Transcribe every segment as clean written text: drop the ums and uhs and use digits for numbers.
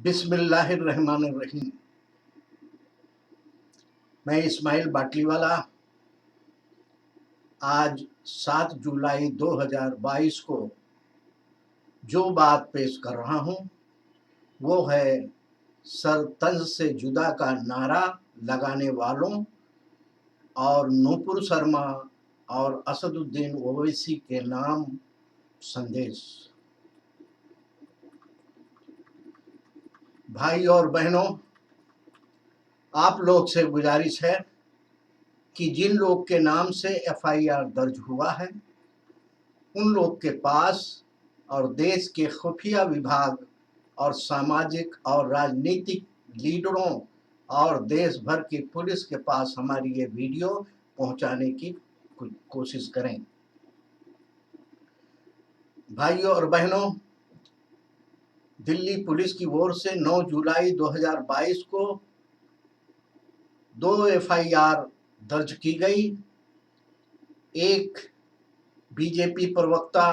बिस्मिल्लाहिर्रहमानिर्रहीम। मैं इस्माइल बाटलीवाला आज 7 जुलाई 2022 को जो बात पेश कर रहा हूँ वो है सर तंज से जुदा का नारा लगाने वालों और नूपुर शर्मा और असदुद्दीन ओवैसी के नाम संदेश। भाई और बहनों, आप लोग से गुजारिश है कि जिन लोग के नाम से एफआईआर दर्ज हुआ है उन लोग के पास और देश के खुफिया विभाग और सामाजिक और राजनीतिक लीडरों और देश भर की पुलिस के पास हमारी ये वीडियो पहुंचाने की कोशिश करें। भाइयों और बहनों, दिल्ली पुलिस की ओर से 9 जुलाई 2022 को 2 एफआईआर दर्ज की गई। एक बीजेपी प्रवक्ता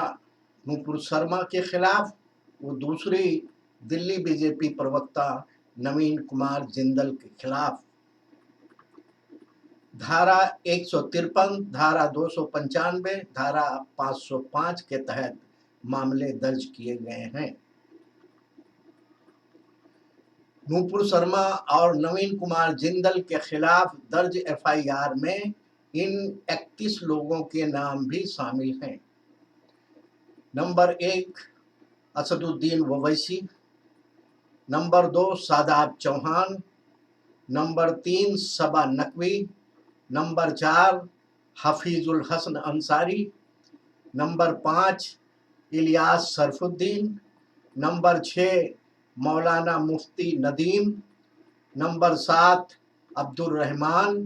नूपुर शर्मा के खिलाफ, वो दूसरी दिल्ली बीजेपी प्रवक्ता नवीन कुमार जिंदल के खिलाफ। धारा 153, धारा 295, धारा 505 के तहत मामले दर्ज किए गए हैं। नूपुर शर्मा और नवीन कुमार जिंदल के खिलाफ दर्ज एफआईआर में इन 31 लोगों के नाम भी शामिल हैं। Number 1 Asaduddin Owaisi, number 2 Shadab Chauhan, number 3 Saba Naqvi, number 4 Hafizul Hasan Ansari, number 5 Ilyas Sharafuddin, number 6 Maulana Mufti Nadeem, number 7 Abdul Rahman,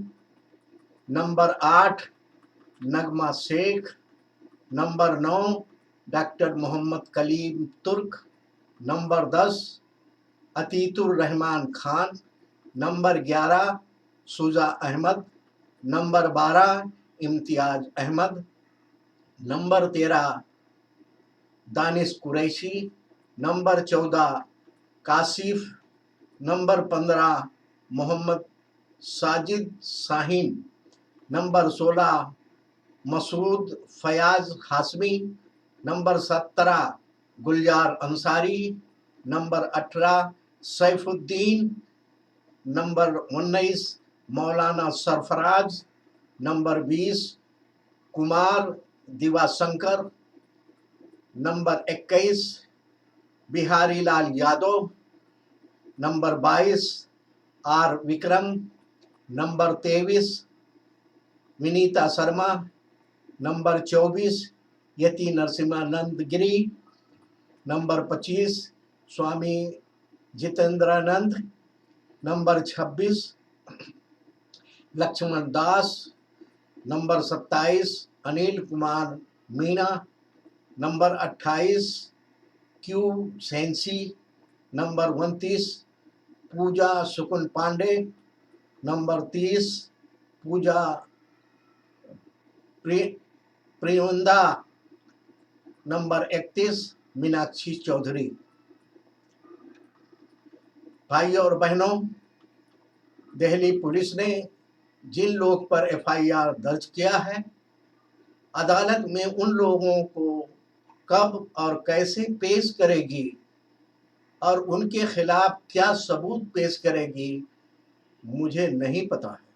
number 8 Nagma Shaikh, number 9 doctor Mohammad Kaleem Turk, number 10 Atiqur Rahman Khan, number 11 Shuja Ahmad, number 12 Imtiyaz Ahmad, number 13 Danish Qureshi, number 14 Kashif, number 15 Mohammad Sajid Shaheen, number 16 Masood Fayaz Hashmi, number 17 Gulzar Ansari, number 18 Saifuddin, number 19 Maulana Sarfaraz, number 20 Kumar Diwashankar, number 21 Bihari Lal Yadav, number 22 R Vikram, number 23 Vinita Sharma, number 24 Yati Narsinghanand Giri, number 25 Swami Jitendranand, number 26 Laxman Das, number 27 Anil Kumar Meena, number 28 क्यू सेंसी, number 29 Pooja Sukun Pandey, number 30 Pooja Priyanda, number 31 Meenakshi Chaudhary. भाइयों और बहनों, Delhi police ने जिन लोग पर FIR दर्ज किया है, अदालत में उन लोगों को कब और कैसे पेश करेगी और उनके खिलाफ क्या सबूत पेश करेगी मुझे नहीं पता है,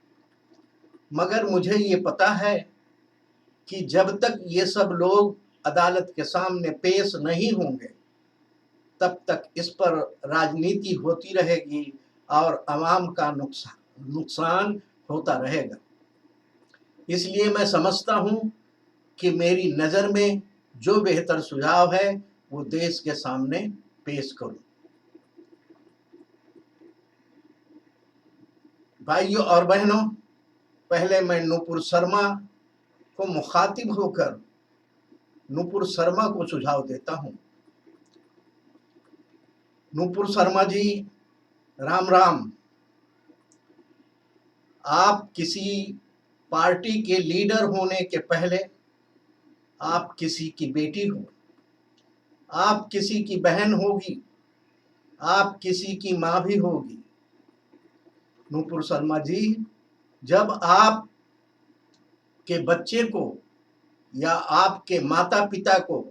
मगर मुझे ये पता है कि जब तक ये सब लोग अदालत के सामने पेश नहीं होंगे तब तक इस पर राजनीति होती रहेगी और आवाम का नुकसान होता रहेगा। इसलिए मैं समझता हूँ कि मेरी नज़र में जो बेहतर सुझाव है वो देश के सामने पेश करूँ। भाइयों और बहनों, पहले मैं नूपुर शर्मा को मुखातिब होकर नूपुर शर्मा को सुझाव देता हूँ। नूपुर शर्मा जी, राम राम। आप किसी पार्टी के लीडर होने के पहले आप किसी की बेटी हो, आप किसी की बहन होगी, आप किसी की माँ भी होगी। नूपुर शर्मा जी, जब आप के बच्चे को या आपके माता पिता को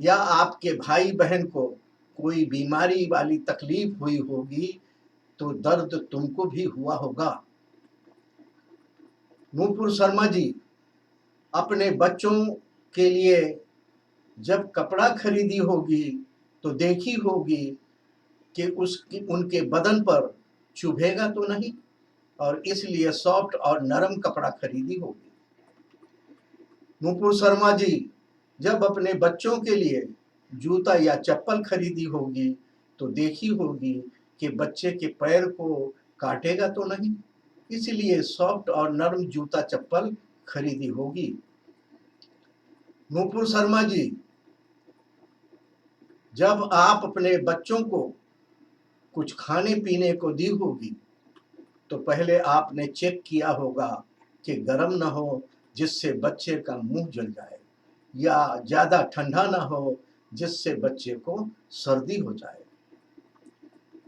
या आपके भाई बहन को कोई बीमारी वाली तकलीफ हुई होगी तो दर्द तुमको भी हुआ होगा। नूपुर शर्मा जी, अपने बच्चों के लिए जब कपड़ा खरीदी होगी तो देखी होगी कि उनके बदन पर चुभेगा तो नहीं, और इसलिए सॉफ्ट और नरम कपड़ा खरीदी होगी। नूपुर शर्मा जी, जब अपने बच्चों के लिए जूता या चप्पल खरीदी होगी तो देखी होगी कि बच्चे के पैर को काटेगा तो नहीं, इसलिए सॉफ्ट और नरम जूता चप्पल खरीदी होगी। नूपुर शर्मा जी, जब आप अपने बच्चों को कुछ खाने पीने को दी होगी तो पहले आपने चेक किया होगा कि गर्म न हो जिससे बच्चे का मुंह जल जाए, या ज्यादा ठंडा ना हो जिससे बच्चे को सर्दी हो जाए।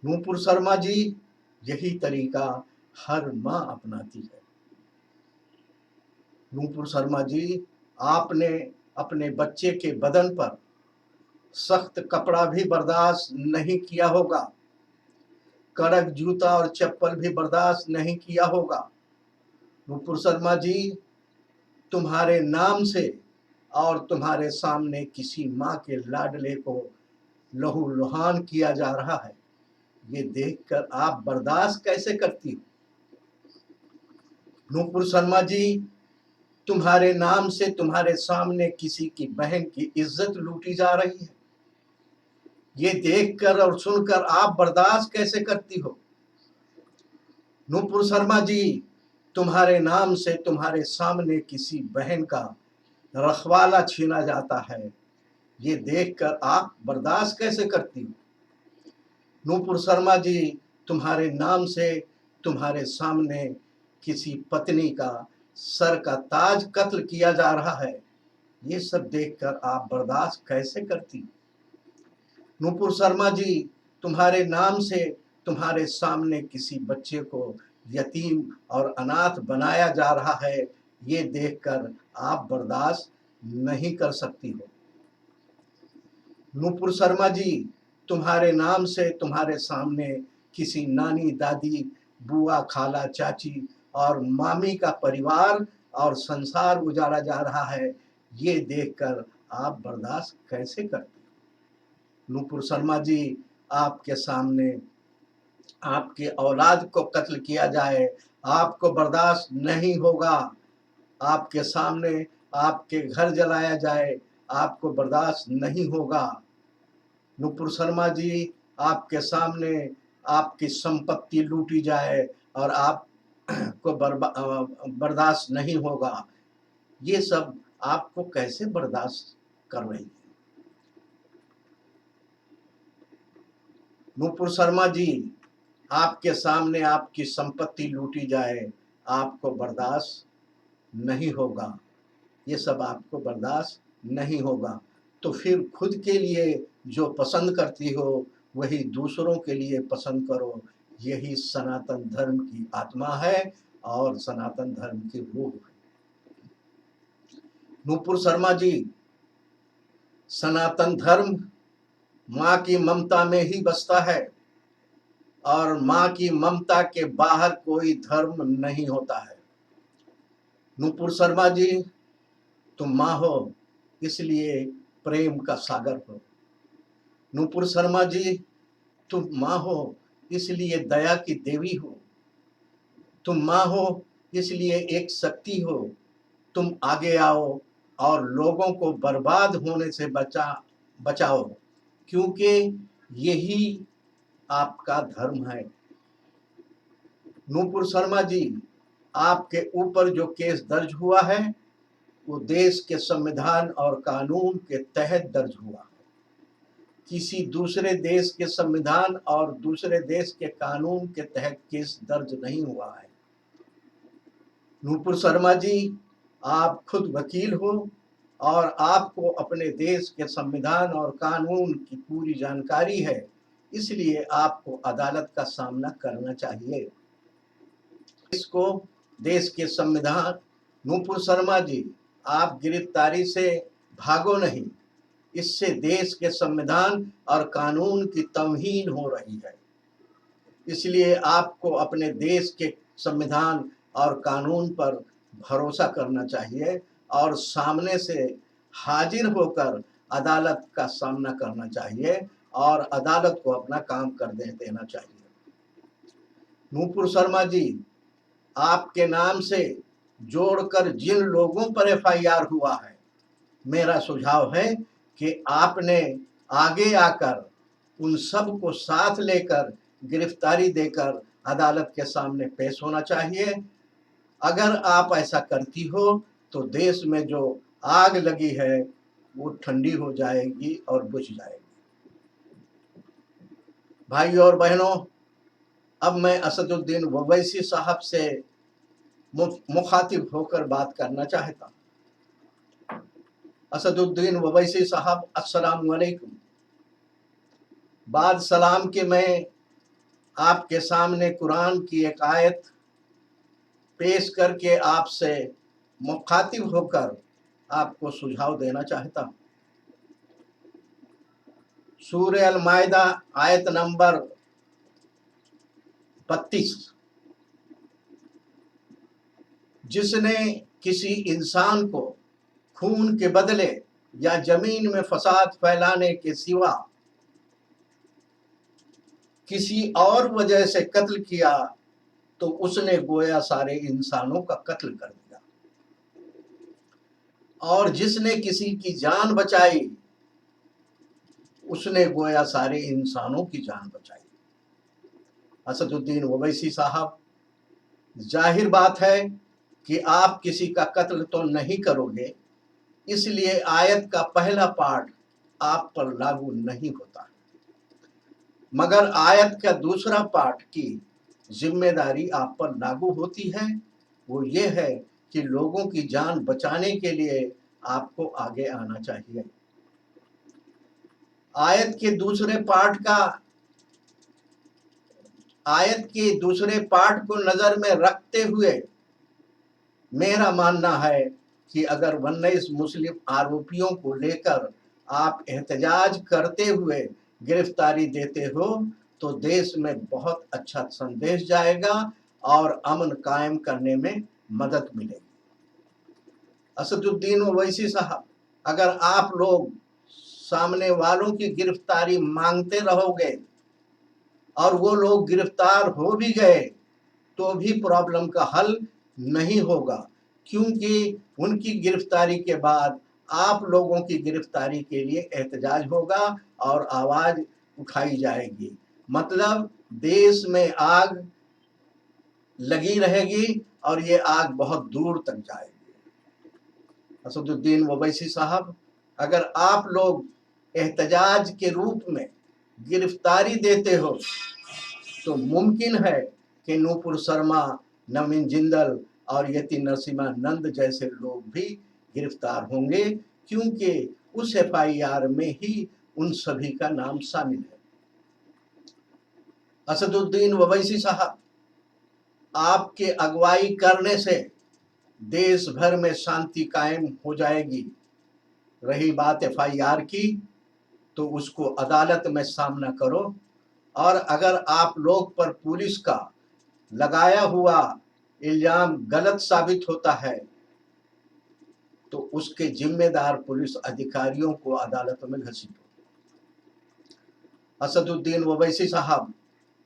नूपुर शर्मा जी, यही तरीका हर माँ अपनाती है। नूपुर शर्मा जी, आपने अपने बच्चे के बदन पर सख्त कपड़ा भी बर्दाश्त नहीं किया होगा, कड़क जूता और चप्पल भी बर्दाश्त नहीं किया होगा। नूपुर शर्मा जी, तुम्हारे नाम से और तुम्हारे सामने किसी माँ के लाडले को लहू लुहान किया जा रहा है, ये देखकर आप बर्दाश्त कैसे करती हो? नूपुर शर्मा जी, तुम्हारे नाम से तुम्हारे सामने किसी की बहन की इज्जत लूटी जा रही है, ये देखकर और सुनकर आप बर्दाश्त कैसे करती हो? नूपुर शर्मा जी, तुम्हारे नाम से तुम्हारे सामने किसी बहन का रखवाला छीना जाता है, ये देखकर आप बर्दाश्त कैसे करती हो? नूपुर शर्मा जी, तुम्हारे नाम से तुम्हारे सामने किसी पत्नी का सर का ताज कत्ल किया जा रहा है, ये सब देखकर आप बर्दाश्त कैसे करती हो? नूपुर शर्मा जी, तुम्हारे नाम से तुम्हारे सामने किसी बच्चे को यतीम और अनाथ बनाया जा रहा है, ये देखकर आप बर्दाश्त नहीं कर सकती हो। नूपुर शर्मा जी, तुम्हारे नाम से तुम्हारे सामने किसी नानी दादी बुआ खाला चाची और मामी का परिवार और संसार उजाड़ा जा रहा है, ये देखकर आप बर्दाश्त कैसे करते? नूपुर शर्मा जी, आपके सामने आपके औलाद को कत्ल किया जाए, आपको बर्दाश्त नहीं होगा। आपके सामने आपके घर जलाया जाए, आपको बर्दाश्त नहीं होगा। नूपुर शर्मा जी, आपके सामने आपकी संपत्ति लूटी जाए और आप को बर्दाश्त नहीं होगा। ये सब आपको कैसे बर्दाश्त कर रही है? नूपुर शर्मा जी, आपके सामने आपकी संपत्ति लूटी जाए, आपको बर्दाश्त नहीं होगा। ये सब आपको बर्दाश्त नहीं होगा। तो फिर खुद के लिए जो पसंद करती हो वही दूसरों के लिए पसंद करो, यही सनातन धर्म की आत्मा है और सनातन धर्म की रूह है। नूपुर शर्मा जी, सनातन धर्म माँ की ममता में ही बसता है और माँ की ममता के बाहर कोई धर्म नहीं होता है। नूपुर शर्मा जी, तुम माँ हो इसलिए प्रेम का सागर हो। नूपुर शर्मा जी, तुम माँ हो इसलिए दया की देवी हो। तुम माँ हो इसलिए एक शक्ति हो। तुम आगे आओ और लोगों को बर्बाद होने से बचाओ, क्योंकि यही आपका धर्म है। नूपुर शर्मा जी, आपके ऊपर जो केस दर्ज हुआ है वो देश के संविधान और कानून के तहत दर्ज हुआ है। किसी दूसरे देश के संविधान और दूसरे देश के कानून के तहत केस दर्ज नहीं हुआ है। नूपुर शर्मा जी, आप खुद वकील हो और आपको अपने देश के संविधान और कानून की पूरी जानकारी है, इसलिए आपको अदालत का सामना करना चाहिए। इसको देश के संविधान, नूपुर शर्मा जी, आप गिरफ्तारी से भागो नहीं, इससे देश के संविधान और कानून की तौहीन हो रही है। इसलिए आपको अपने देश के संविधान और कानून पर भरोसा करना चाहिए और सामने से हाजिर होकर अदालत का सामना करना चाहिए और अदालत को अपना काम कर देना चाहिए। नूपुर शर्मा जी, आपके नाम से जोड़कर जिन लोगों पर एफआईआर हुआ है, मेरा सुझाव है कि आपने आगे आकर उन सब को साथ लेकर गिरफ्तारी देकर अदालत के सामने पेश होना चाहिए। अगर आप ऐसा करती हो तो देश में जो आग लगी है वो ठंडी हो जाएगी और बुझ जाएगी। भाइयों और बहनों, अब मैं असदुद्दीन ओवैसी साहब से मुखातिब होकर बात करना चाहता हूँ। असदुद्दीन ओवैसी साहब, अस्सलाम वालेकुम। बाद सलाम के मैं आपके सामने कुरान की एक आयत पेश करके आपसे मुखातिब होकर आपको सुझाव देना चाहता हूँ। सूरह अल माइदा आयत नंबर 32, जिसने किसी इंसान को खून के बदले या जमीन में फसाद फैलाने के सिवा किसी और वजह से कत्ल किया तो उसने गोया सारे इंसानों का कत्ल कर दिया, और जिसने किसी की जान बचाई उसने गोया सारे इंसानों की जान बचाई। असदुद्दीन ओवैसी साहब, जाहिर बात है कि आप किसी का कत्ल तो नहीं करोगे, इसलिए आयत का पहला पार्ट आप पर लागू नहीं होता, मगर आयत का दूसरा पार्ट की जिम्मेदारी आप पर लागू होती है। वो ये है कि लोगों की जान बचाने के लिए आपको आगे आना चाहिए। आयत के दूसरे पार्ट को नजर में रखते हुए मेरा मानना है कि अगर 19 मुस्लिम आरोपियों को लेकर आप एहतजाज करते हुए गिरफ्तारी देते हो तो देश में बहुत अच्छा संदेश जाएगा और अमन कायम करने में मदद मिलेगी। असदुद्दीन ओवैसी साहब, अगर आप लोग सामने वालों की गिरफ्तारी मांगते रहोगे और वो लोग गिरफ्तार हो भी गए तो भी प्रॉब्लम का हल नहीं होगा, क्योंकि उनकी गिरफ्तारी के बाद आप लोगों की गिरफ्तारी के लिए एहतजाज होगा और आवाज उठाई जाएगी। मतलब देश में आग लगी रहेगी और ये आग बहुत दूर तक जाएगी। असदुद्दीन ओवैसी साहब, अगर आप लोग एहतजाज के रूप में गिरफ्तारी देते हो तो मुमकिन है कि नूपुर शर्मा, नवीन जिंदल और यति नरसिम्हा नंद जैसे लोग भी गिरफ्तार होंगे, क्योंकि उस एफआईआर में ही उन सभी का नाम शामिल है। असदुद्दीन ओवैसी साहब, आपके अगुवाई करने से देश भर में शांति कायम हो जाएगी। रही बात एफआईआर की, तो उसको अदालत में सामना करो, और अगर आप लोग पर पुलिस का लगाया हुआ इल्जाम गलत साबित होता है तो उसके जिम्मेदार पुलिस अधिकारियों को अदालत में घसीटो। असदुद्दीन ओवैसी साहब,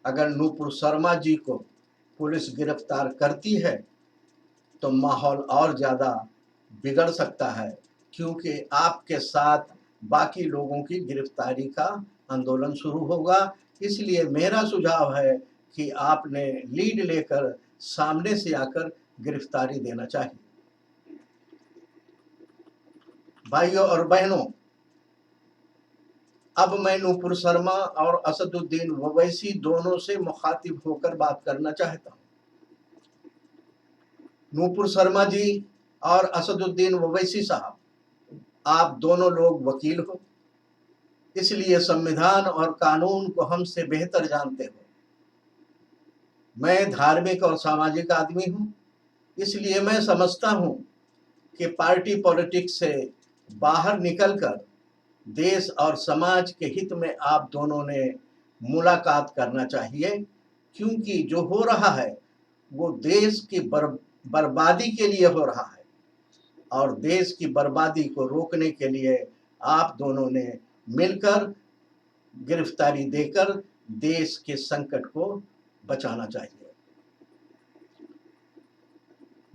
अगर नूपुर शर्मा जी को पुलिस गिरफ्तार करती है तो माहौल और ज़्यादा बिगड़ सकता है, क्योंकि आपके साथ बाकी लोगों की गिरफ्तारी का आंदोलन शुरू होगा। इसलिए मेरा सुझाव है कि आपने लीड लेकर सामने से आकर गिरफ्तारी देना चाहिए। भाइयों और बहनों, अब मैं नूपुर शर्मा और असदुद्दीन ओवैसी दोनों से मुखातिब होकर बात करना चाहता हूँ। नूपुर शर्मा जी और असदुद्दीन ओवैसी साहब, आप दोनों लोग वकील हो, इसलिए संविधान और कानून को हमसे बेहतर जानते हो। मैं धार्मिक और सामाजिक आदमी हूं, इसलिए मैं समझता हूं कि पार्टी पॉलिटिक्स से बाहर निकलकर देश और समाज के हित में आप दोनों ने मुलाकात करना चाहिए, क्योंकि जो हो रहा है वो देश की बर्बादी के लिए हो रहा है और देश की बर्बादी को रोकने के लिए आप दोनों ने मिलकर गिरफ्तारी देकर देश के संकट को बचाना चाहिए।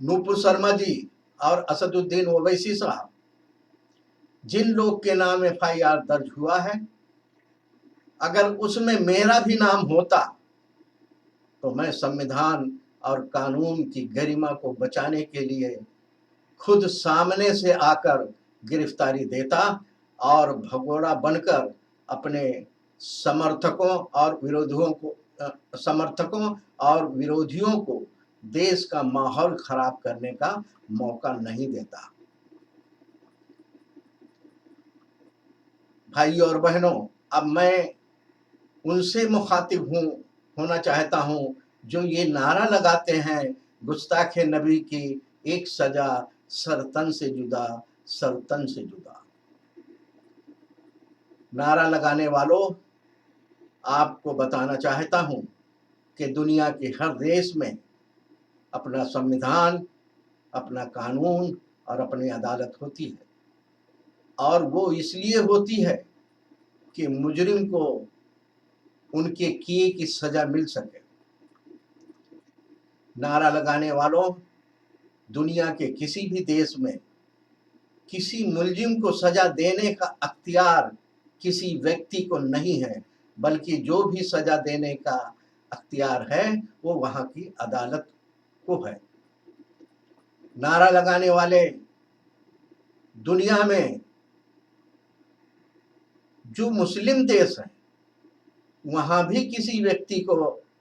नूपुर शर्मा जी और असदुद्दीन ओवैसी साहब, जिन लोग के नाम एफआईआर दर्ज हुआ है, अगर उसमें मेरा भी नाम होता तो मैं संविधान और कानून की गरिमा को बचाने के लिए खुद सामने से आकर गिरफ्तारी देता और भगोड़ा बनकर अपने समर्थकों और विरोधियों को देश का माहौल खराब करने का मौका नहीं देता। भाई और बहनों, अब मैं उनसे मुखातिब होना चाहता हूं जो ये नारा लगाते हैं, गुस्ताख नबी की एक सजा सरतन से जुदा, सरतन से जुदा। नारा लगाने वालों, आपको बताना चाहता हूं कि दुनिया के हर देश में अपना संविधान, अपना कानून और अपनी अदालत होती है, और वो इसलिए होती है कि मुजरिम को उनके किए की सजा मिल सके। नारा लगाने वालों, दुनिया के किसी भी देश में किसी मुलजिम को सजा देने का अख्तियार किसी व्यक्ति को नहीं है, बल्कि जो भी सजा देने का अख्तियार है वो वहां की अदालत को है। नारा लगाने वाले, दुनिया में जो मुस्लिम देश हैं वहां भी किसी व्यक्ति को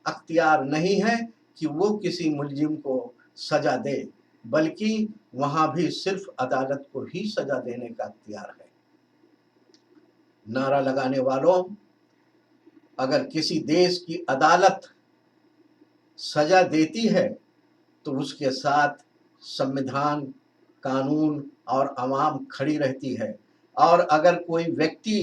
अख्तियार नहीं है कि वो किसी मुलजिम को सजा दे, बल्कि वहां भी सिर्फ अदालत को ही सजा देने का अख्तियार है। नारा लगाने वालों, अगर किसी देश की अदालत सजा देती है तो उसके साथ संविधान, कानून और अवाम खड़ी रहती है, और अगर कोई व्यक्ति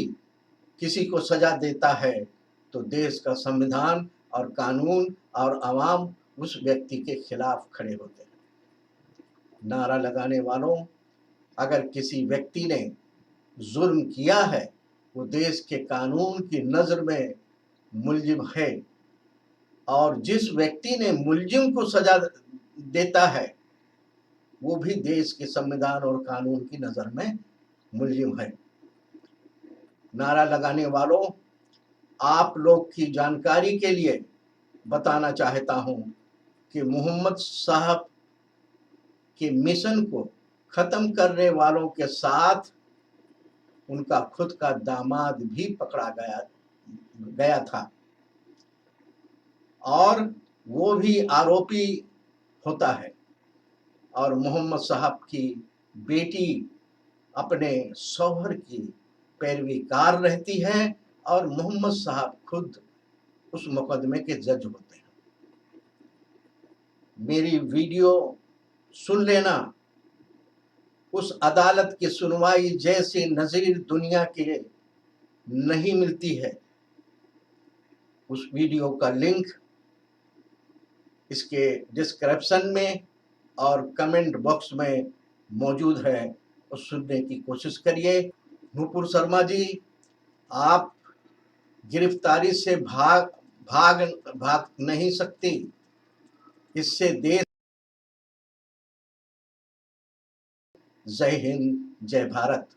किसी को सजा देता है तो देश का संविधान और कानून और अवाम उस व्यक्ति के खिलाफ खड़े होते हैं। नारा लगाने वालों, अगर किसी व्यक्ति ने जुर्म किया है, वो देश के कानून की नज़र में मुलजिम है, और जिस व्यक्ति ने मुलजिम को सजा देता है वो भी देश के संविधान और कानून की नज़र में मुलजिम है। नारा लगाने वालों, आप लोग की जानकारी के लिए बताना चाहता हूं कि मोहम्मद साहब के मिशन को खत्म करने वालों के साथ उनका खुद का दामाद भी पकड़ा गया था, और वो भी आरोपी होता है, और मोहम्मद साहब की बेटी अपने शौहर की पैरवीकार रहती है, और मोहम्मद साहब खुद उस मुकदमे के जज होते हैं। मेरी वीडियो सुन लेना, उस अदालत की सुनवाई जैसी नज़ीर दुनिया के नहीं मिलती है। उस वीडियो का लिंक इसके डिस्क्रिप्शन में और कमेंट बॉक्स में मौजूद है, उस सुनने की कोशिश करिए। नूपुर शर्मा जी, आप गिरफ्तारी से भाग नहीं सकती, इससे देश। जय हिंद, जय भारत।